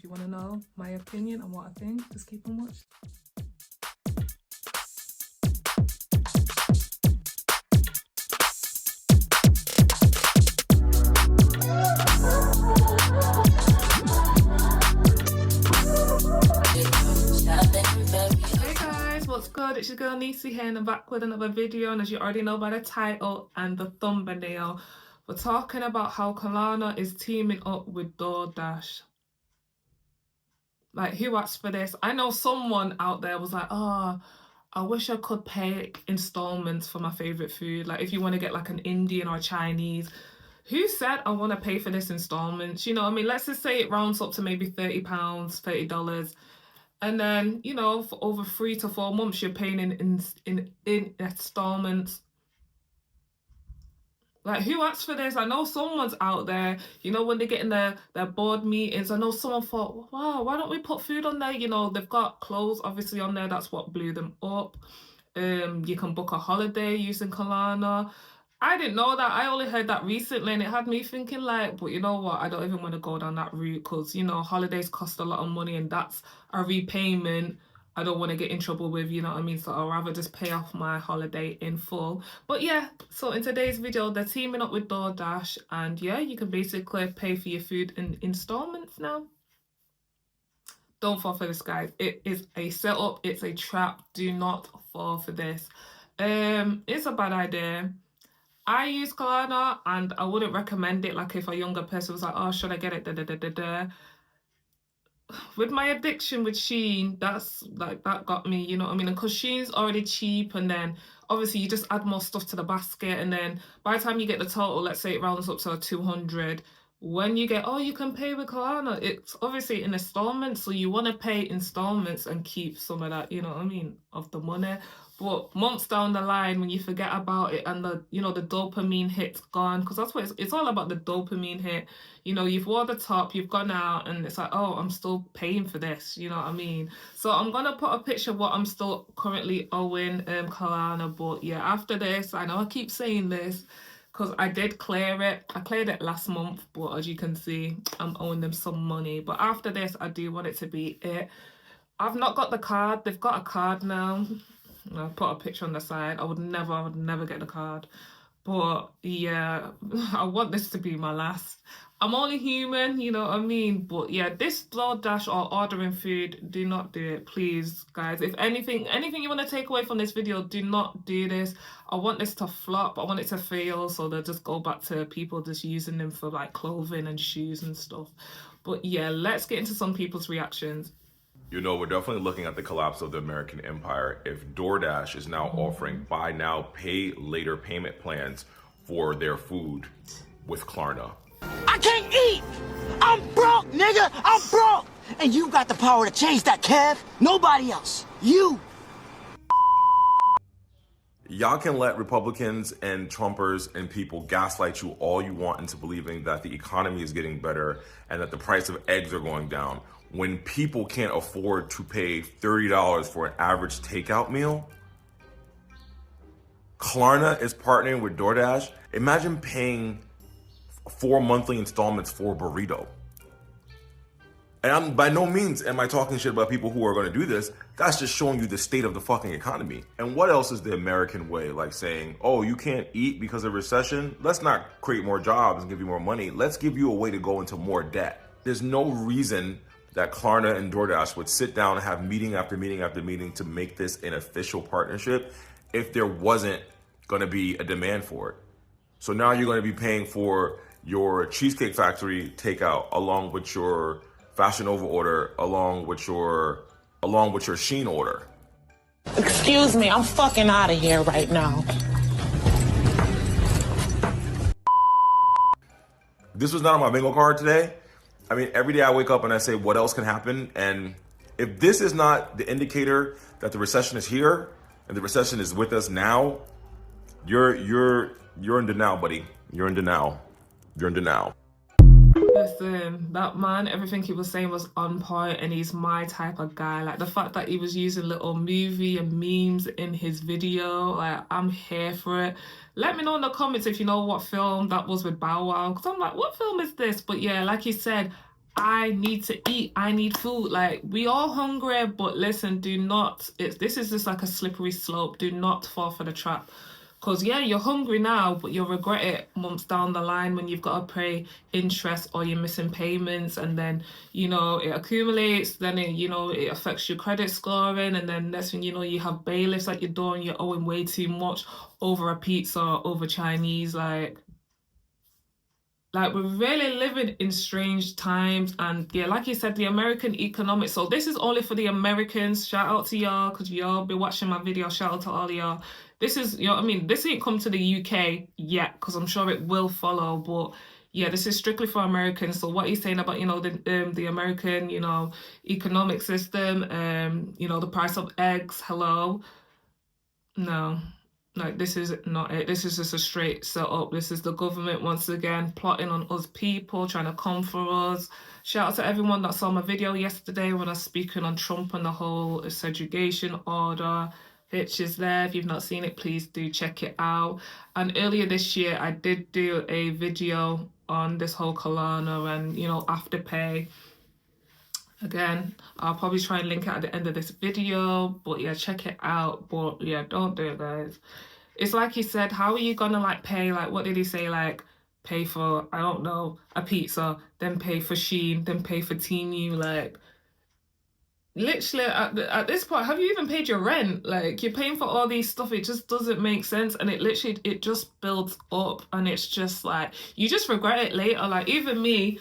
you want to know my opinion on what I think, just keep on watching. What's good? It's your girl Nisi here and I'm back with another video, and as you already know by the title and the thumbnail, we're talking about how Klarna is teaming up with Doordash. Like, who asked for this? I know someone out there was like, oh, I wish I could pay installments for my favorite food. Like, if you want to get like an Indian or Chinese, who said I want to pay for this installments? You know, I mean, let's just say it rounds up to maybe £30, $30. And then, you know, for over 3 to 4 months, you're paying in installments. Like, who asked for this? I know someone's out there, you know, when they get in their board meetings, I know someone thought, wow, why don't we put food on there? You know, they've got clothes obviously on there. That's what blew them up. You can book a holiday using Klarna. I didn't know that. I only heard that recently, and it had me thinking like, but you know what? I don't even want to go down that route because, you know, holidays cost a lot of money and that's a repayment I don't want to get in trouble with, you know what I mean? So I'd rather just pay off my holiday in full. But yeah, so in today's video, they're teaming up with DoorDash, and yeah, you can basically pay for your food in installments now. Don't fall for this, guys. It is a setup. It's a trap. Do not fall for this. It's a bad idea. I use Klarna and I wouldn't recommend it. Like, if a younger person was like, oh, should I get it? With my addiction with Shein, that's like, that got me, you know what I mean? And because Shein's already cheap, and then obviously you just add more stuff to the basket, and then by the time you get the total, let's say it rounds up to 200. When you get, oh, you can pay with Klarna, it's obviously in installments, so you want to pay installments and keep some of that, you know what I mean, of the money. But months down the line, when you forget about it and the, you know, the dopamine hit's gone, because that's what it's all about, the dopamine hit. You know, you've wore the top, you've gone out, and it's like, oh, I'm still paying for this, you know what I mean? So I'm gonna put a picture of what I'm still currently owing Klarna. But yeah, after this, I know I keep saying this, because I did clear it. I cleared it last month, but as you can see, I'm owing them some money. But after this, I do want it to be it. I've not got the card. They've got a card now. I'll put a picture on the side. I would never get the card. But yeah, I want this to be my last. I'm only human, you know what I mean? But yeah, this DoorDash or ordering food, do not do it, please, guys. If anything you want to take away from this video, do not do this. I want this to flop. I want it to fail, so they'll just go back to people just using them for like clothing and shoes and stuff. But yeah, let's get into some people's reactions. You know, we're definitely looking at the collapse of the American empire if DoorDash is now offering buy now, pay later payment plans for their food with Klarna. I can't eat! I'm broke, nigga! I'm broke! And you got the power to change that, Kev. Nobody else. You. Y'all can let Republicans and Trumpers and people gaslight you all you want into believing that the economy is getting better and that the price of eggs are going down. When people can't afford to pay $30 for an average takeout meal, Klarna is partnering with DoorDash. Imagine paying 4 monthly installments for a burrito. And I'm by no means am I talking shit about people who are going to do this. That's just showing you the state of the fucking economy. And what else is the American way? Like saying, oh, you can't eat because of recession? Let's not create more jobs and give you more money. Let's give you a way to go into more debt. There's no reason that Klarna and DoorDash would sit down and have meeting after meeting after meeting to make this an official partnership if there wasn't going to be a demand for it. So now you're going to be paying for your Cheesecake Factory takeout along with your Fashion Nova order, along with your Shein order. Excuse me, I'm fucking out of here right now. This was not on my bingo card today. I mean, every day I wake up and I say, what else can happen? And if this is not the indicator that the recession is here and the recession is with us now, you're in denial, buddy. You're in denial. You're in denial. Listen, that man, everything he was saying was on point, and he's my type of guy. Like, the fact that he was using little movie and memes in his video, like, I'm here for it. Let me know in the comments if you know what film that was with Bow Wow, because I'm like, what film is this? But yeah, like he said, I need to eat. I need food. Like, we all hungry, but listen, do not, this is just like a slippery slope. Do not fall for the trap. Because, yeah, you're hungry now, but you'll regret it months down the line when you've got to pay interest or you're missing payments. And then, you know, it accumulates. Then, it affects your credit scoring. And then next thing you know, you have bailiffs at your door and you're owing way too much over a pizza, over Chinese. Like, we're really living in strange times. And yeah, like you said, the American economics. So this is only for the Americans. Shout out to y'all, because y'all be watching my video. Shout out to all y'all. This is, you know what I mean? This ain't come to the UK yet, because I'm sure it will follow. But yeah, this is strictly for Americans. So what he's saying about, the American, economic system, the price of eggs, hello. No. Like, this is not it. This is just a straight setup. This is the government once again plotting on us people, trying to come for us. Shout out to everyone that saw my video yesterday when I was speaking on Trump and the whole segregation order. Pictures there. If you've not seen it, please do check it out. And earlier this year, I did do a video on this whole Klarna and, Afterpay. Again, I'll probably try and link it at the end of this video, but yeah, check it out. But yeah, don't do it, guys. It's like he said, how are you gonna like pay, like, what did he say, like, pay for, I don't know, a pizza, then pay for Shein, then pay for Temu, like, literally at this point, have you even paid your rent? Like, you're paying for all these stuff, it just doesn't make sense, and it just builds up, and it's just like, you just regret it later. Like, even me,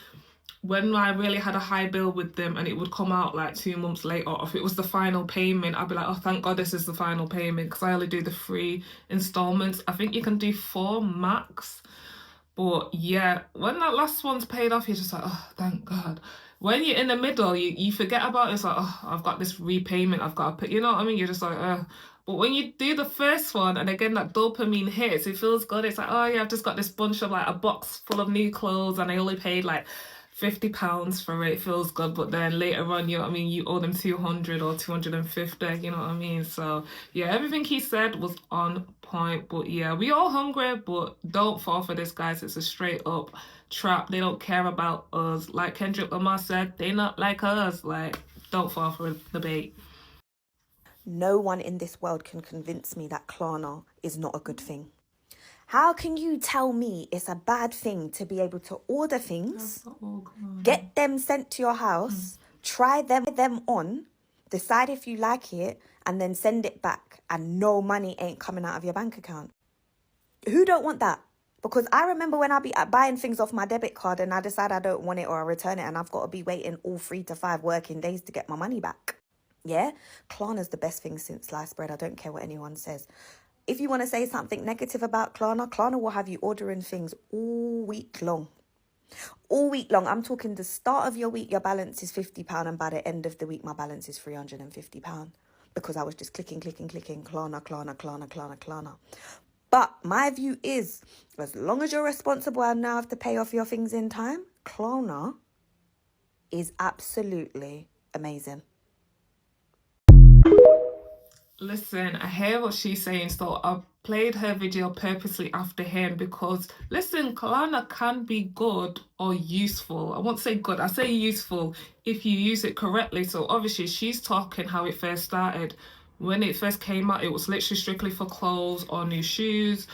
when I really had a high bill with them and it would come out like 2 months later, if it was the final payment, I'd be like, oh, thank God this is the final payment, because I only do the 3 installments. I think you can do 4 max. But yeah, when that last one's paid off, you're just like, oh, thank God. When you're in the middle, you forget about it. It's like, oh, I've got this repayment I've got to pay. You know what I mean? You're just like, But when you do the first one, and again, that dopamine hits, it feels good. It's like, oh yeah, I've just got this bunch of, like, a box full of new clothes, and I only paid like £50 for it. It feels good, but then later on, you know what I mean, you owe them 200 or 250, you know what I mean? So yeah, everything he said was on point. But yeah, we all hungry, but don't fall for this, guys. It's a straight up trap. They don't care about us. Like Kendrick Lamar said, they not like us. Like, don't fall for the bait. No one in this world can convince me that Klarna is not a good thing. How can you tell me it's a bad thing to be able to order things, get them sent to your house, try them on, decide if you like it, and then send it back, and no money ain't coming out of your bank account? Who don't want that? Because I remember when I be buying things off my debit card and I decide I don't want it or I return it, and I've got to be waiting all 3 to 5 working days to get my money back. Yeah? Klarna's the best thing since sliced bread. I don't care what anyone says. If you want to say something negative about Klarna will have you ordering things all week long. All week long. I'm talking the start of your week, your balance is £50, and by the end of the week, my balance is £350. Because I was just clicking, Klarna. But my view is, as long as you're responsible and now have to pay off your things in time, Klarna is absolutely amazing. Listen, I hear what she's saying, so I played her video purposely after him because, listen, Klarna can be good or useful. I won't say good, I say useful if you use it correctly. So obviously she's talking how it first started. When it first came out, it was literally strictly for clothes or new shoes.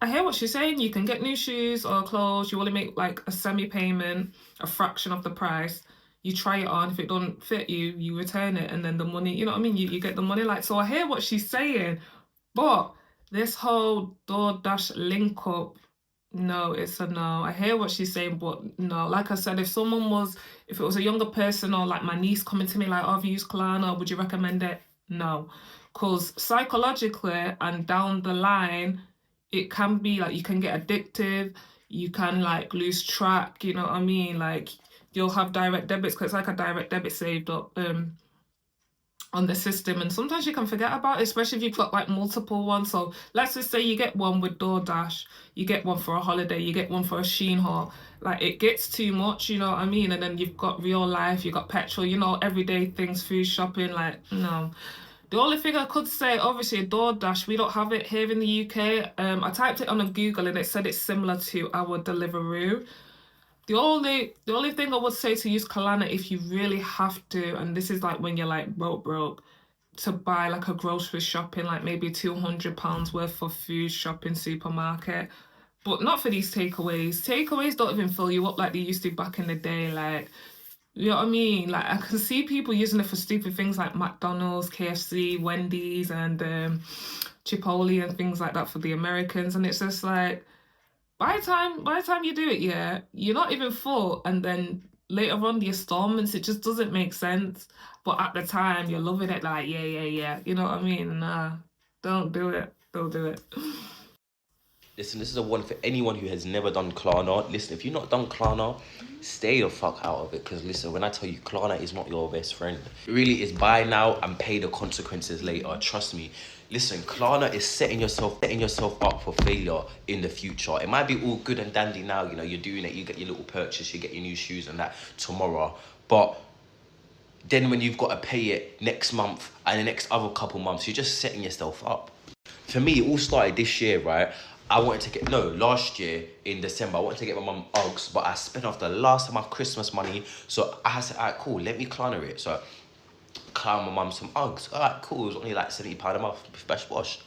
I hear what she's saying. You can get new shoes or clothes. You only make like a semi-payment, a fraction of the price. You try it on. If it don't fit you, you return it, and then the money, you know what I mean? You get the money. Like, so I hear what she's saying, but this whole Doordash link up, no, it's a no. I hear what she's saying, but no. Like I said, if it was a younger person or like my niece coming to me like, oh, have you used Klarna? Would you recommend it? No. Because psychologically and down the line, it can be like, you can get addictive. You can like lose track, you know what I mean? Like, you'll have direct debits, because it's like a direct debit saved up on the system, and sometimes you can forget about it, especially if you've got like multiple ones. So let's just say you get one with Doordash, you get one for a holiday, you get one for a Shein haul. Like, it gets too much, you know what I mean? And then you've got real life, you've got petrol, you know, everyday things, food, shopping. Like, no. The only thing I could say, obviously, Doordash, we don't have it here in the UK. I typed it on Google and it said it's similar to our Deliveroo. The only thing I would say to use Klarna if you really have to, and this is like when you're like broke, to buy like a grocery shopping, like maybe £200 worth of food shopping supermarket. But not for these takeaways. Takeaways don't even fill you up like they used to back in the day. Like, you know what I mean? Like, I can see people using it for stupid things like McDonald's, KFC, Wendy's, and Chipotle and things like that for the Americans. And it's just like, by the time you do it, yeah, you're not even full, and then later on the installments, it just doesn't make sense. But at the time, you're loving it, like yeah. You know what I mean? Nah, don't do it. Don't do it. Listen, this is a one for anyone who has never done Klarna. Listen, if you've not done Klarna, stay the fuck out of it. Because listen, when I tell you Klarna is not your best friend, it really is buy now and pay the consequences later. Trust me. Listen, Klarna is setting yourself up for failure in the future. It might be all good and dandy now, you know, you're doing it, you get your little purchase, you get your new shoes and that tomorrow. But then when you've got to pay it next month and the next other couple months, you're just setting yourself up. For me, it all started this year, right? Last year in December, I wanted to get my mum Uggs, but I spent off the last of my Christmas money. So I said, all right, cool, let me Klarna it. So Klarna my mum some Uggs. All right, cool, it was only like £70 a month, bash bosh.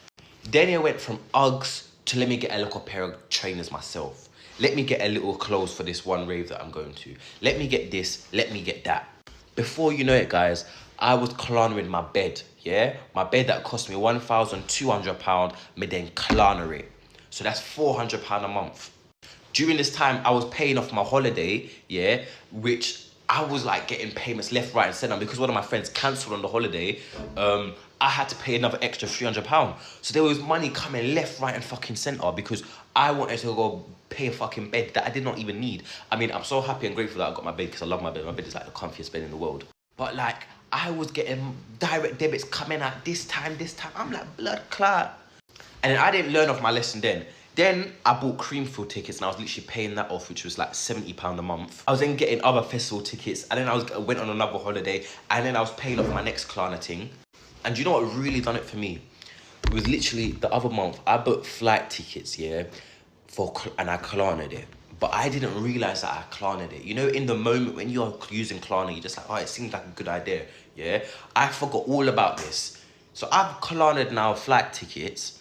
Then it went from Uggs to let me get a little pair of trainers myself. Let me get a little clothes for this one rave that I'm going to. Let me get this, let me get that. Before you know it, guys, I was Klarna in my bed, yeah? My bed that cost me £1,200, me then Klarna it. So that's £400 a month. During this time, I was paying off my holiday, yeah, which I was like getting payments left, right, and centre. Because one of my friends cancelled on the holiday, I had to pay another extra £300. So there was money coming left, right, and fucking centre because I wanted to go pay a fucking bed that I did not even need. I mean, I'm so happy and grateful that I got my bed because I love my bed. My bed is like the comfiest bed in the world. But like, I was getting direct debits coming out this time. I'm like, blood clot. And then I didn't learn off my lesson then. Then I bought Creamfield tickets and I was literally paying that off, which was like £70 a month. I was then getting other festival tickets and then I went on another holiday and then I was paying off my next Klarna thing. And you know what really done it for me? It was literally the other month, I booked flight tickets, yeah, and I Klarna'd it. But I didn't realise that I Klarna'd it. You know, in the moment when you're using Klarna, you're just like, oh, it seems like a good idea, yeah? I forgot all about this. So I've Klarna'd now flight tickets.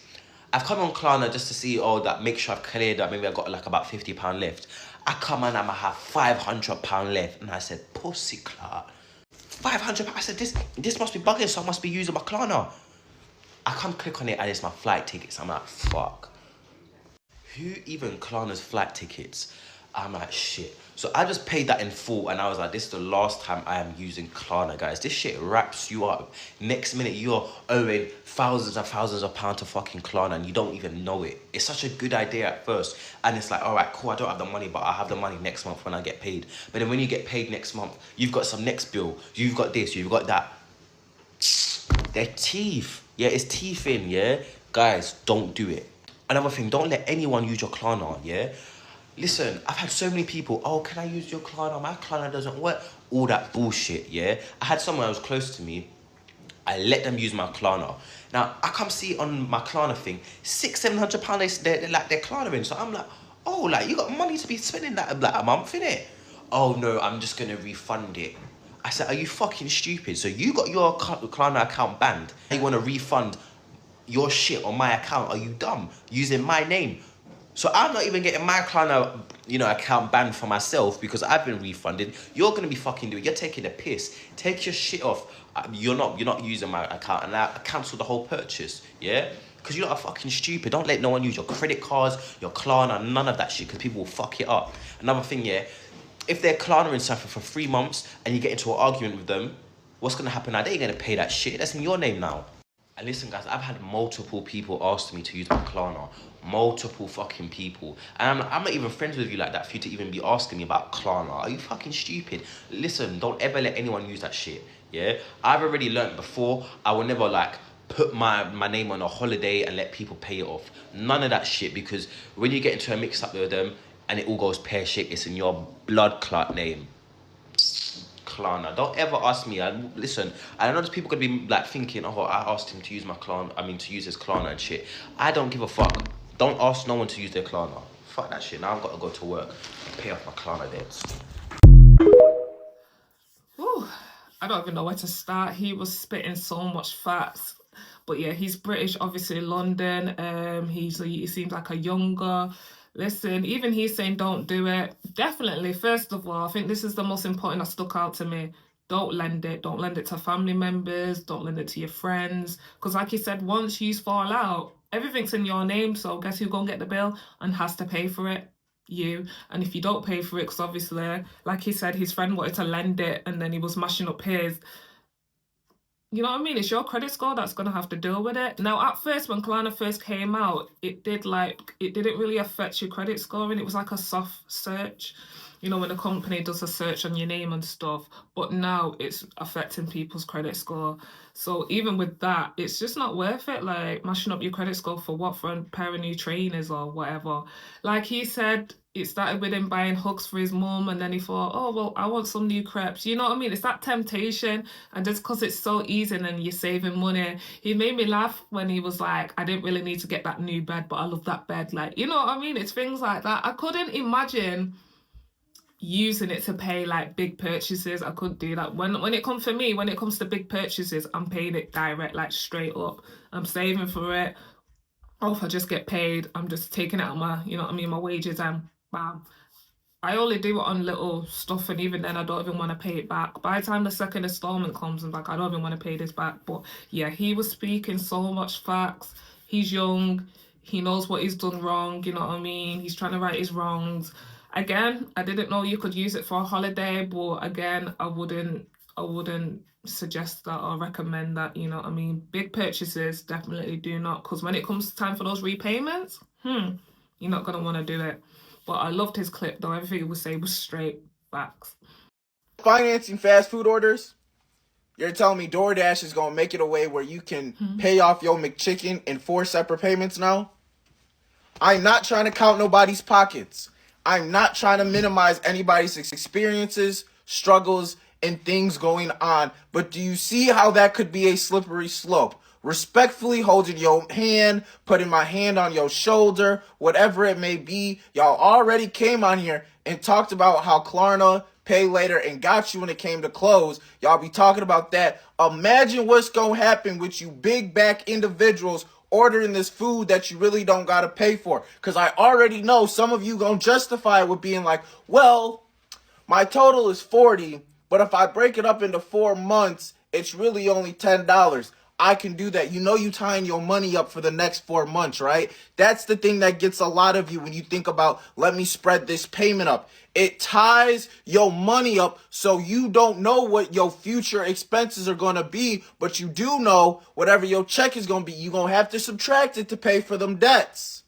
I've come on Klarna just to see, make sure I've cleared that. Maybe I've got like about £50 left. I come and I have £500 left. And I said, pussy clot. £500. I said, this must be bugging, so I must be using my Klarna. I come click on it and it's my flight tickets. I'm like, fuck. Who even Klarna's flight tickets? I'm like, shit. So I just paid that in full and I was like, this is the last time I am using Klarna, guys. This shit wraps you up. Next minute, you're owing thousands and thousands of pounds to fucking Klarna and you don't even know it. It's such a good idea at first. And it's like, all right, cool, I don't have the money, but I'll have the money next month when I get paid. But then when you get paid next month, you've got some next bill. You've got this, you've got that. They're teeth. Yeah, it's teeth in, yeah? Guys, don't do it. Another thing, don't let anyone use your Klarna, yeah? Listen, I've had so many people, oh, can I use your Klarna? My Klarna doesn't work. All that bullshit, yeah? I had someone who was close to me. I let them use my Klarna. Now, I come see on my Klarna thing, £600-700 they're Klarna-ing. So I'm like, oh, like, you got money to be spending that like a month, innit? Oh, no, I'm just going to refund it. I said, are you fucking stupid? So you got your Klarna account banned. You want to refund your shit on my account? Are you dumb? Using my name. So I'm not even getting my Klarna, account banned for myself because I've been refunded. You're going to be fucking doing, you're taking a piss. Take your shit off. You're not using my account and I cancel the whole purchase, yeah? Because you're not fucking stupid. Don't let no one use your credit cards, your Klarna, none of that shit because people will fuck it up. Another thing, yeah? If they're Klarna-ing something for 3 months and you get into an argument with them, what's going to happen now? They ain't going to pay that shit. That's in your name now. And listen, guys, I've had multiple people ask me to use my Klarna. Multiple fucking people. And I'm not even friends with you like that for you to even be asking me about Klarna. Are you fucking stupid? Listen, don't ever let anyone use that shit, yeah? I've already learned before, I will never, put my name on a holiday and let people pay it off. None of that shit, because when you get into a mix-up with them and it all goes pear-shaped, it's in your blood clot name. Klarna. Don't ever ask me. Listen, I know there's people gonna be thinking, oh, I asked him to use my Klarna. To use his Klarna and shit. I don't give a fuck. Don't ask no one to use their Klarna. Fuck that shit. Now I've got to go to work and pay off my Klarna debts. Whew, I don't even know where to start. He was spitting so much facts. But yeah, he's British, obviously London. He seems like a younger. Listen, even he's saying don't do it. Definitely, first of all, I think this is the most important that stuck out to me. Don't lend it. Don't lend it to family members. Don't lend it to your friends. Because like he said, once you fall out, everything's in your name. So guess who's going to get the bill and has to pay for it? You. And if you don't pay for it, because obviously, like he said, his friend wanted to lend it and then he was mashing up his. You know what I mean? It's your credit score that's going to have to deal with it. Now, at first, when Klarna first came out, it didn't really affect your credit scoring. It was like a soft search, you know, when a company does a search on your name and stuff. But now it's affecting people's credit score. So even with that, it's just not worth it. Like, mashing up your credit score for what? For a pair of new trainers or whatever. Like he said, it started with him buying hugs for his mum, and then he thought, oh, well, I want some new crepes. You know what I mean? It's that temptation. And just because it's so easy and then you're saving money, he made me laugh when he was like, I didn't really need to get that new bed, but I love that bed. Like, you know what I mean? It's things like that. I couldn't imagine using it to pay like big purchases. I couldn't do that. When it comes for me, when it comes to big purchases, I'm paying it direct, like straight up. I'm saving for it. Or if I just get paid, I'm just taking it out of my, you know what I mean, my wages and bam. I only do it on little stuff, and even then I don't even want to pay it back. By the time the second installment comes, I'm like, I don't even want to pay this back. But yeah, he was speaking so much facts. He's young. He knows what he's done wrong. You know what I mean? He's trying to right his wrongs. Again, I didn't know you could use it for a holiday, but again, I wouldn't suggest that or recommend that. You know what I mean? Big purchases, definitely do not, because when it comes time for those repayments, you're not gonna want to do it. But I loved his clip though. Everything he was saying was straight facts. Financing fast food orders, you're telling me DoorDash is going to make it a way where you can pay off your McChicken in 4 separate payments now? I'm not trying to count nobody's pockets. I'm not trying to minimize anybody's experiences, struggles, and things going on. But do you see how that could be a slippery slope? Respectfully holding your hand, putting my hand on your shoulder, whatever it may be. Y'all already came on here and talked about how Klarna, pay later, and got you when it came to clothes. Y'all be talking about that. Imagine what's going to happen with you big back individuals ordering this food that you really don't got to pay for. Because I already know some of you going to justify it with being like, well, my total is $40, but if I break it up into 4 months, it's really only $10. I can do that. You know you tying your money up for the next 4 months, right? That's the thing that gets a lot of you when you think about, let me spread this payment up. It ties your money up so you don't know what your future expenses are going to be, but you do know whatever your check is going to be, you're going to have to subtract it to pay for them debts.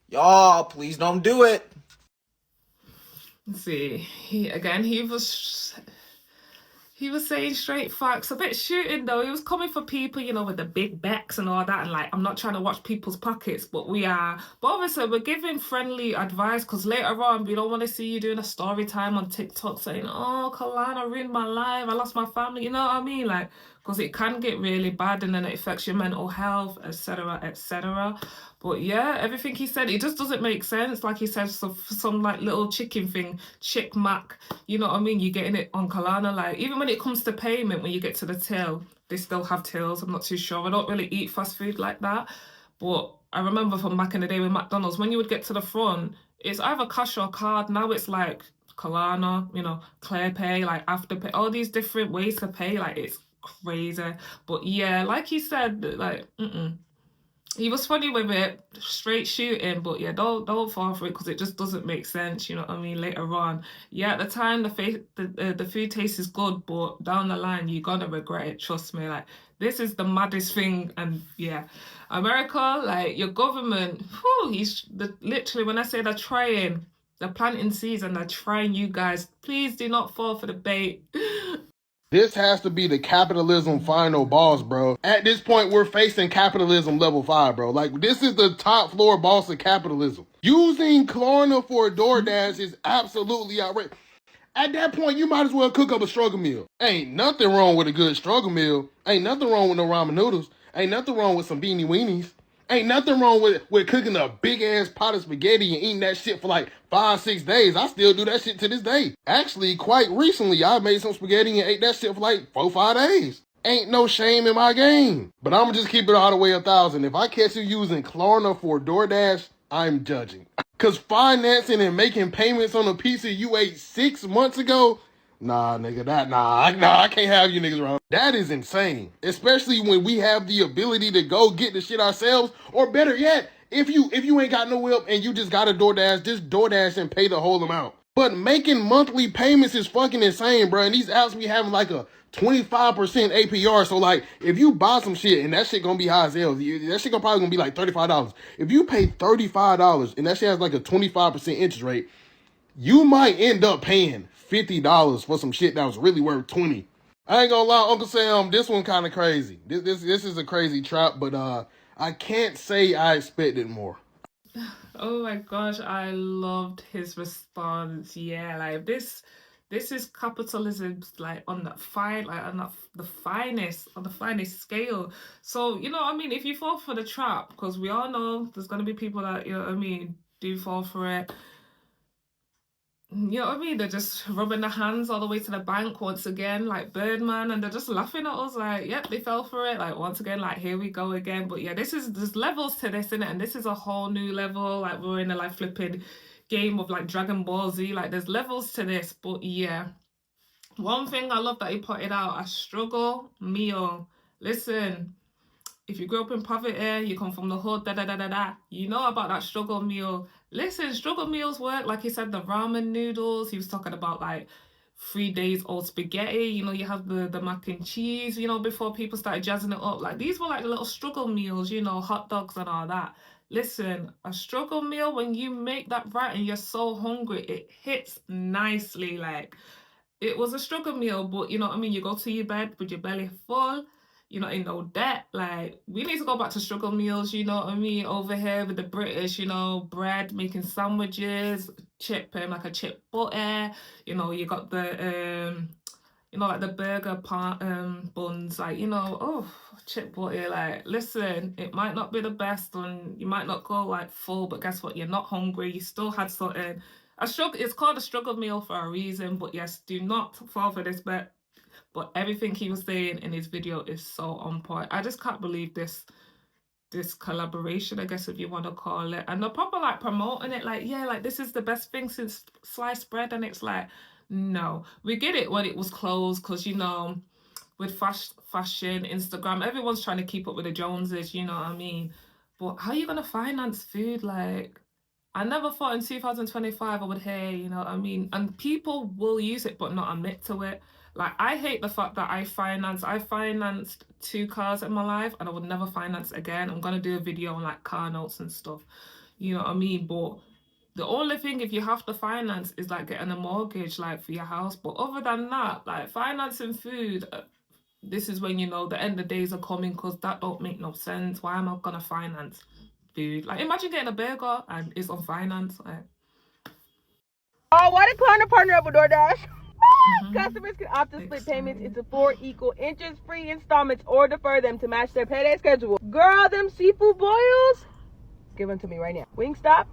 Y'all, please don't do it. See, he was saying straight facts, a bit shooting though. He was coming for people, you know, with the big backs and all that. And like, I'm not trying to watch people's pockets, but we are. But obviously, we're giving friendly advice, because later on, we don't want to see you doing a story time on TikTok saying, oh, Klarna ruined my life, I lost my family. You know what I mean? Like, because it can get really bad and then it affects your mental health, etc., etc. But yeah, everything he said, it just doesn't make sense. Like he said, some like little chicken thing, Chick Mac, you know what I mean? You're getting it on Klarna. Like, even when it comes to payment, when you get to the till, they still have tills. I'm not too sure. I don't really eat fast food like that. But I remember from back in the day with McDonald's, when you would get to the front, it's either cash or card. Now it's like Klarna, you know, ClearPay, like Afterpay, all these different ways to pay. Like, it's crazy. But yeah, like he said, like, he was funny with it, straight shooting, but yeah, don't fall for it, because it just doesn't make sense. You know what I mean? Later on, yeah, at the time the food taste is good, but down the line you're gonna regret it. Trust me. Like, this is the maddest thing. And yeah, America, like, your government, literally, when I say they're trying, they're planting seeds and they're trying you guys. Please do not fall for the bait. This has to be the capitalism final boss, bro. At this point, we're facing capitalism level 5, bro. Like, this is the top floor boss of capitalism. Using Klarna for DoorDash is absolutely outrageous. At that point, you might as well cook up a struggle meal. Ain't nothing wrong with a good struggle meal. Ain't nothing wrong with no ramen noodles. Ain't nothing wrong with some beanie weenies. Ain't nothing wrong with cooking a big ass pot of spaghetti and eating that shit for like 5-6 days. I still do that shit to this day. Actually, quite recently, I made some spaghetti and ate that shit for like 4-5 days. Ain't no shame in my game. But I'ma just keep it all the way 1,000. If I catch you using Klarna for DoorDash, I'm judging. Cause financing and making payments on a pizza you ate 6 months ago, nah, nigga, I can't have you niggas around. That is insane. Especially when we have the ability to go get the shit ourselves, or better yet, if you ain't got no whip and you just got a DoorDash, just DoorDash and pay the whole amount. But making monthly payments is fucking insane, bro. And these apps be having like a 25% APR. So like, if you buy some shit and that shit gonna be high as hell, that shit probably gonna be like $35. If you pay $35 and that shit has like a 25% interest rate, you might end up paying $50 for some shit that was really worth $20. I ain't gonna lie, Uncle Sam, this one kind of crazy. This is a crazy trap, but I can't say I expected more. Oh my gosh, I loved his response. Yeah, like this is capitalism, like on the finest scale. So, you know what I mean, if you fall for the trap, because we all know there's gonna be people that, you know what I mean, do fall for it. You know what I mean? They're just rubbing their hands all the way to the bank once again, like Birdman, and they're just laughing at us like, yep, they fell for it. Like, once again, like, here we go again. But yeah, there's levels to this, innit? And this is a whole new level. Like, we're in a like flipping game of like Dragon Ball Z. Like, there's levels to this. But yeah, one thing I love that he pointed out, a struggle meal. Listen, if you grew up in poverty, you come from the hood, you know about that struggle meal. Listen, struggle meals work. Like he said, the ramen noodles. He was talking about like 3 days old spaghetti. You know, you have the mac and cheese, you know, before people started jazzing it up. Like, these were like the little struggle meals, you know, hot dogs and all that. Listen, a struggle meal, when you make that right and you're so hungry, it hits nicely. Like, it was a struggle meal, but you know what I mean? You go to your bed with your belly full, you're not in no debt. Like, we need to go back to struggle meals, you know what I mean? Over here with the British, you know, bread, making sandwiches, like a chip butter, you know, you got the, you know, like the burger buns, like, you know, oh, chip butter, like, listen, it might not be the best and you might not go like full, but guess what? You're not hungry, you still had something. It's called a struggle meal for a reason, but yes, do not fall for this bet. But everything he was saying in his video is so on point. I just can't believe this collaboration, I guess, if you want to call it. And they're probably like promoting it like, yeah, like this is the best thing since sliced bread. And it's like, no, we get it when it was closed, because, you know, with fashion, Instagram, everyone's trying to keep up with the Joneses, you know what I mean? But how are you going to finance food? Like, I never thought in 2025 I would hear, you know what I mean? And people will use it but not admit to it. Like, I hate the fact that I financed 2 cars in my life and I would never finance again. I'm going to do a video on like car notes and stuff, you know what I mean? But the only thing, if you have to finance, is like getting a mortgage like for your house. But other than that, like financing food, this is when, you know, the end of days are coming, because that don't make no sense. Why am I going to finance food? Like, imagine getting a burger and it's on finance. Like, oh, why did Klarna partner up with DoorDash? Customers can opt to split payments into 4 equal interest-free installments or defer them to match their payday schedule. Girl, them seafood boils? Give them to me right now. Wingstop,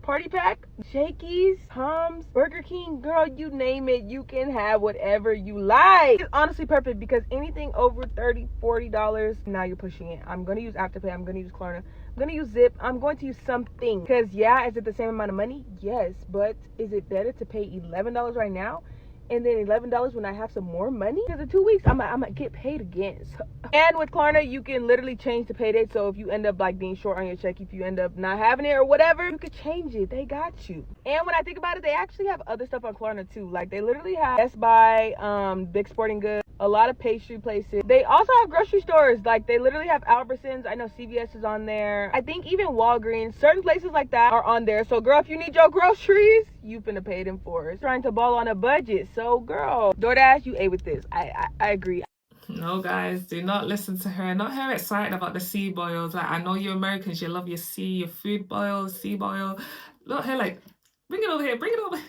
Party Pack, Shakey's, Tom's, Burger King, girl, you name it, you can have whatever you like. It's honestly perfect, because anything over $30, $40, now you're pushing it. I'm going to use Afterpay, I'm going to use Klarna, I'm going to use Zip, I'm going to use something. Because yeah, is it the same amount of money? Yes, but is it better to pay $11 right now and then $11 when I have some more money? Because in 2 weeks, I might get paid again. So. And with Klarna, you can literally change the pay date. So if you end up like being short on your check, if you end up not having it or whatever, you could change it. They got you. And when I think about it, they actually have other stuff on Klarna too. Like, they literally have Best Buy, Big Sporting Goods, a lot of pastry places. They also have grocery stores. Like, they literally have Albertsons. I know CVS is on there. I think even Walgreens, certain places like that are on there. So girl, if you need your groceries, you finna pay them for it. Trying to ball on a budget. So girl, DoorDash, you A with this. I agree. No, guys, do not listen to her. Not her excited about the sea boils. Like, I know you Americans, you love your food boils, sea boil. Look her like, bring it over here, bring it over.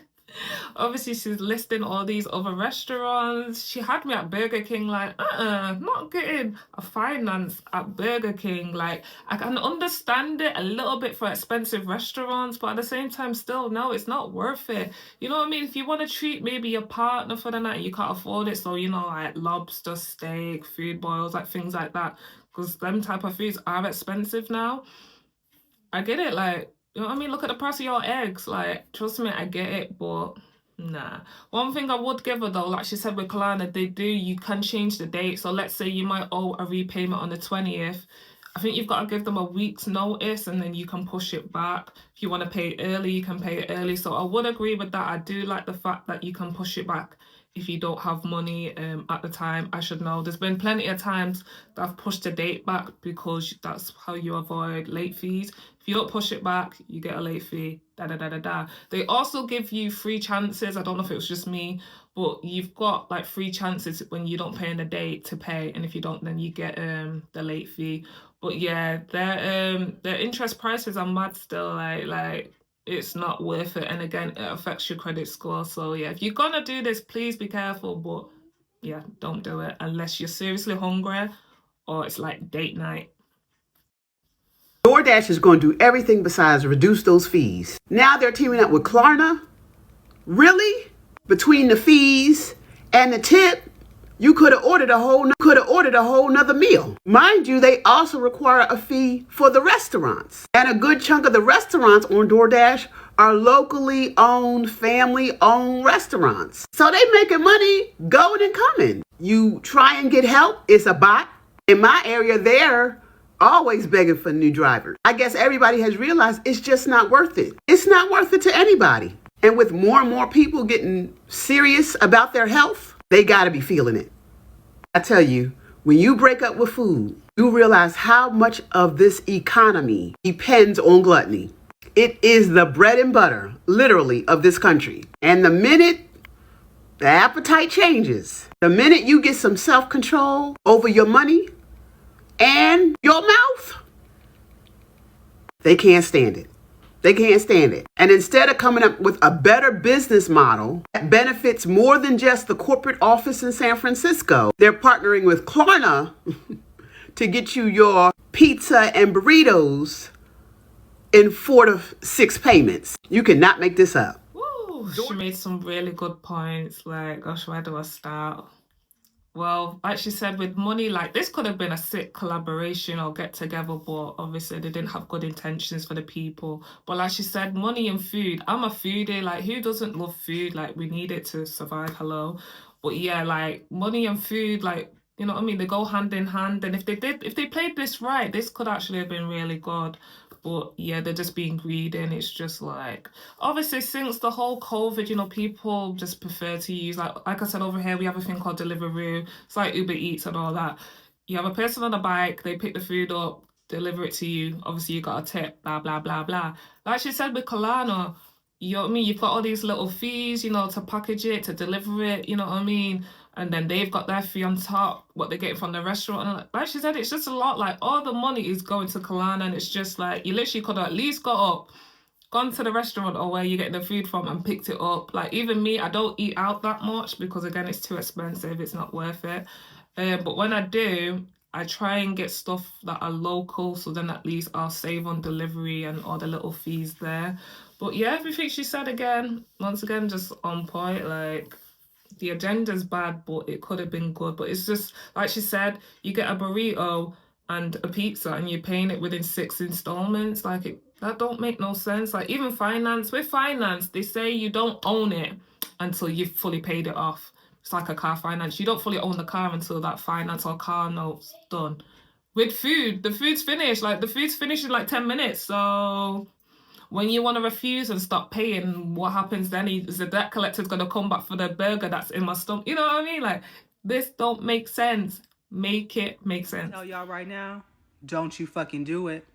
Obviously, she's listing all these other restaurants. She had me at Burger King, like, not getting a finance at Burger King. Like, I can understand it a little bit for expensive restaurants, but at the same time, still, no, it's not worth it. You know what I mean? If you want to treat maybe your partner for the night, you can't afford it. So, you know, like lobster, steak, food boils, like things like that. Because them type of foods are expensive now. I get it, like, you know what I mean? Look at the price of your eggs. Like, trust me, I get it, but nah. One thing I would give her though, like she said with Klarna, you can change the date. So let's say you might owe a repayment on the 20th. I think you've got to give them a week's notice and then you can push it back. If you want to pay it early, you can pay it early. So I would agree with that. I do like the fact that you can push it back if you don't have money at the time. I should know. There's been plenty of times that I've pushed the date back because that's how you avoid late fees. If you don't push it back, you get a late fee. They also give you free chances. I don't know if it was just me, but you've got like free chances when you don't pay in the date to pay, and if you don't, then you get the late fee. But yeah, their interest prices are mad still. Like it's not worth it, and again, it affects your credit score. So yeah, if you're gonna do this, please be careful. But yeah, don't do it unless you're seriously hungry or it's like date night. DoorDash is going to do everything besides reduce those fees. Now they're teaming up with Klarna. Really? Between the fees and the tip, you could have ordered a whole nother meal. Mind you, they also require a fee for the restaurants. And a good chunk of the restaurants on DoorDash are locally owned, family-owned restaurants. So they making money going and coming. You try and get help, it's a bot. In my area, they're always begging for new drivers. I guess everybody has realized it's just not worth it. It's not worth it to anybody. And with more and more people getting serious about their health, they gotta be feeling it. I tell you, when you break up with food, you realize how much of this economy depends on gluttony. It is the bread and butter, literally, of this country. And the minute the appetite changes, the minute you get some self-control over your money and your mouth, they can't stand it. They can't stand it. And instead of coming up with a better business model that benefits more than just the corporate office in San Francisco, they're partnering with Klarna to get you your pizza and burritos in 4 to 6 payments. You cannot make this up. Woo, she made some really good points. Like, gosh, where do I start? Well, like she said, with money, like this could have been a sick collaboration or get together, but obviously they didn't have good intentions for the people. But like she said, money and food. I'm a foodie. Like, who doesn't love food? Like, we need it to survive. Hello. But yeah, like money and food, like, you know what I mean? They go hand in hand. And if they played this right, this could actually have been really good. But yeah, they're just being greedy, and it's just like, obviously since the whole COVID, you know, people just prefer to use, like I said, over here we have a thing called Deliveroo. It's like Uber Eats and all that. You have a person on a bike, they pick the food up, deliver it to you. Obviously you got a tip, blah blah blah blah. Like she said with Klarna, you know what I mean? You've got all these little fees, you know, to package it, to deliver it, you know what I mean? And then they've got their fee on top, what they get from the restaurant. And like she said, it's just a lot. Like, all the money is going to Klarna, and it's just like, you literally could have at least gone to the restaurant or where you get the food from and picked it up. Like, even me, I don't eat out that much because, again, it's too expensive. It's not worth it. But when I do, I try and get stuff that are local, so then at least I'll save on delivery and all the little fees there. But yeah, everything she said, once again, just on point. Like, the agenda's bad, but it could have been good. But it's just, like she said, you get a burrito and a pizza and you're paying it within 6 installments. Like, that don't make no sense. Like, even with finance, they say you don't own it until you've fully paid it off. It's like a car finance. You don't fully own the car until that finance or car note's done. With food, the food's finished. Like, the food's finished in like 10 minutes. So when you want to refuse and stop paying, what happens then? Is the debt collector's going to come back for the burger that's in my stomach? You know what I mean? Like, this don't make sense. Make it make sense. Tell y'all right now, don't you fucking do it.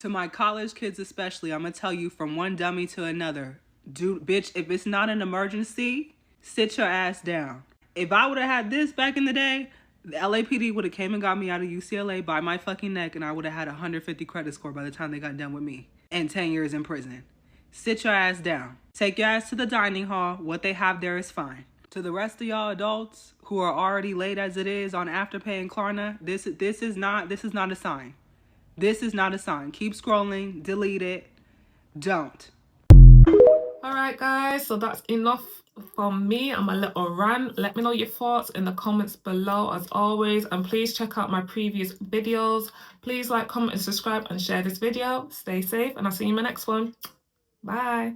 To my college kids especially, I'm going to tell you from one dummy to another. Dude, bitch, if it's not an emergency, sit your ass down. If I would have had this back in the day, the LAPD would have came and got me out of UCLA by my fucking neck, and I would have had a 150 credit score by the time they got done with me. And 10 years in prison. sit your ass down. Take your ass to the dining hall. What they have there is fine. To the rest of y'all adults who are already late as it is on Afterpay and Klarna, this is not a sign. This is not a sign. Keep scrolling, delete it. Don't. Alright guys, so that's enough from me and my little rant. Let me know your thoughts in the comments below as always, and please check out my previous videos. Please like, comment and subscribe and share this video. Stay safe and I'll see you in my next one. Bye.